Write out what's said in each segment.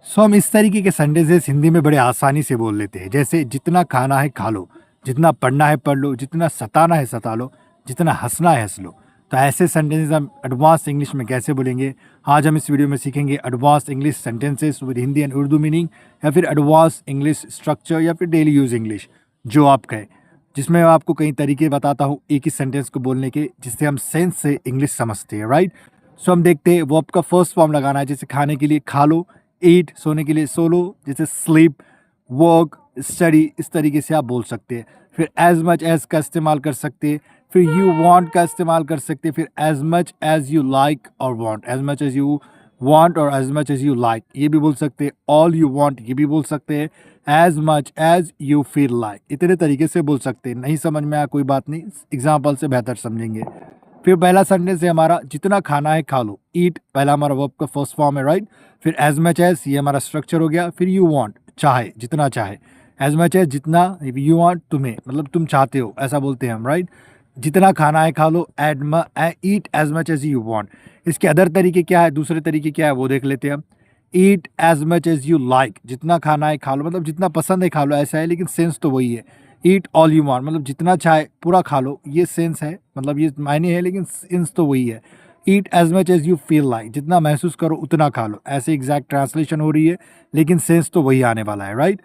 हम इस तरीके के सेंटेंसेस हिंदी में बड़े आसानी से बोल लेते हैं, जैसे जितना खाना है खा लो, जितना पढ़ना है पढ़ लो, जितना सताना है सता लो, जितना हंसना है हंस लो। तो ऐसे सेंटेंसेस हम एडवांस इंग्लिश में कैसे बोलेंगे, आज हम इस वीडियो में सीखेंगे advance English sentences with Hindi and Urdu meaning, या फिर एडवांस इंग्लिश स्ट्रक्चर, या फिर डेली यूज इंग्लिश, जो आप कहें, जिसमें मैं आपको कई तरीके बताता हूँ एक ही सेंटेंस को बोलने के, जिससे हम सेंस से इंग्लिश समझते हैं, राइट। सो हम देखते हैं, वर्ब का फर्स्ट फॉर्म लगाना है, जैसे खाने के लिए खा लो, ईट, सोने के लिए सो लो, जैसे स्लीप, वर्क, स्टडी, इस तरीके से आप बोल सकते हैं। फिर एज मच एज का इस्तेमाल कर सकते हैं, फिर यू वांट का इस्तेमाल कर सकते हैं, फिर as much as you like और want, as much as you want और as much as you like ये भी बोल सकते हैं, ऑल यू वांट ये भी बोल सकते हैं, as much as you feel like, इतने तरीके से बोल सकते हैं। नहीं समझ में आया कोई बात नहीं, एग्जाम्पल से बेहतर समझेंगे। फिर पहला सेंटेंस है हमारा, जितना खाना है खा लो, ईट पहला हमारा वर्ब का फर्स्ट फॉर्म है, राइट। फिर एज मच एज, ये हमारा स्ट्रक्चर हो गया। फिर यू वांट, चाहे, जितना चाहे, एज मच एज जितना, यू वांट तुम्हें, मतलब तुम चाहते हो, ऐसा बोलते हैं हम, राइट। जितना खाना है खा लो, eat as much as you want. इसके अदर तरीके क्या है, दूसरे तरीके क्या है वो देख लेते हैं हम। Eat as much as you like, जितना खाना है खा लो, मतलब जितना पसंद है खा लो, ऐसा है, लेकिन सेंस तो वही है। ईट ऑल यू वांट, मतलब जितना चाहे पूरा खा लो, ये सेंस है, मतलब ये मायने है, लेकिन सेंस तो वही है। Eat as much as you feel like, जितना महसूस करो उतना खा लो, ऐसे एग्जैक्ट ट्रांसलेशन हो रही है, लेकिन सेंस तो वही आने वाला है, राइट।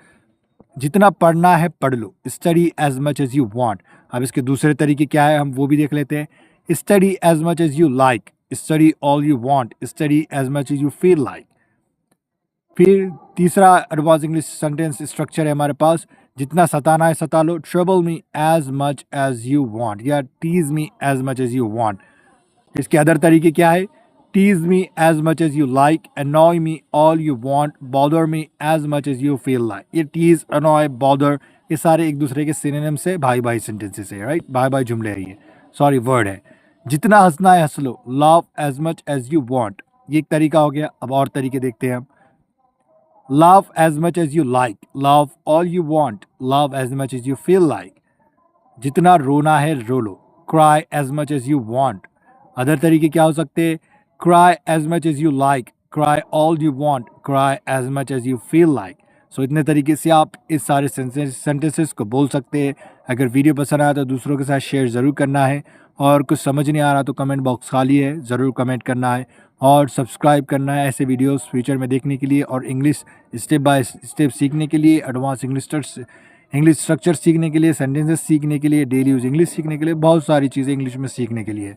जितना पढ़ना है पढ़ लो, study as much as you want. अब इसके दूसरे तरीके क्या है हम वो भी देख लेते हैं। Study as much as you like, study all you want, study as much as you feel like. फिर तीसरा एडवांस इंग्लिश सेंटेंस स्ट्रक्चर है हमारे पास, जितना सताना है सता लो, trouble me as much as you want, या tease me as much as you want. इसके अदर तरीके क्या है, tease me as much as you like, annoy me all you want, bother me as much as you feel like. ये tease, annoy, bother, ये सारे एक दूसरे के सिनोनिम से भाई भाई सेंटेंसेस है, राइट, भाई भाई जुमले है, ये सॉरी वर्ड है। जितना हंसना है हंस लो, laugh as much as you want, ये एक तरीका हो गया। अब और तरीके देखते हैं हम। Laugh as much as you like, laugh all you want, laugh as much as you feel like. जितना रोना है रो लो, cry as much as you want. Other तरीके क्या हो सकते हैं, cry as much as you like, cry all you want, cry as much as you feel like. सो इतने तरीके से आप इस सारे सेंटेंसेस को बोल सकते हैं। अगर वीडियो पसंद आया तो दूसरों के साथ शेयर ज़रूर करना है, और कुछ समझ नहीं आ रहा तो कमेंट बॉक्स खाली है, ज़रूर कमेंट करना है, और सब्सक्राइब करना है ऐसे वीडियोस फ्यूचर में देखने के लिए, और इंग्लिश स्टेप बाय स्टेप सीखने के लिए, एडवांस इंग्लिश स्ट्रक्चर सीखने के लिए, सेंटेंसेस सीखने के लिए, डेली यूज इंग्लिश सीखने के लिए, बहुत सारी चीज़ें इंग्लिश में सीखने के लिए।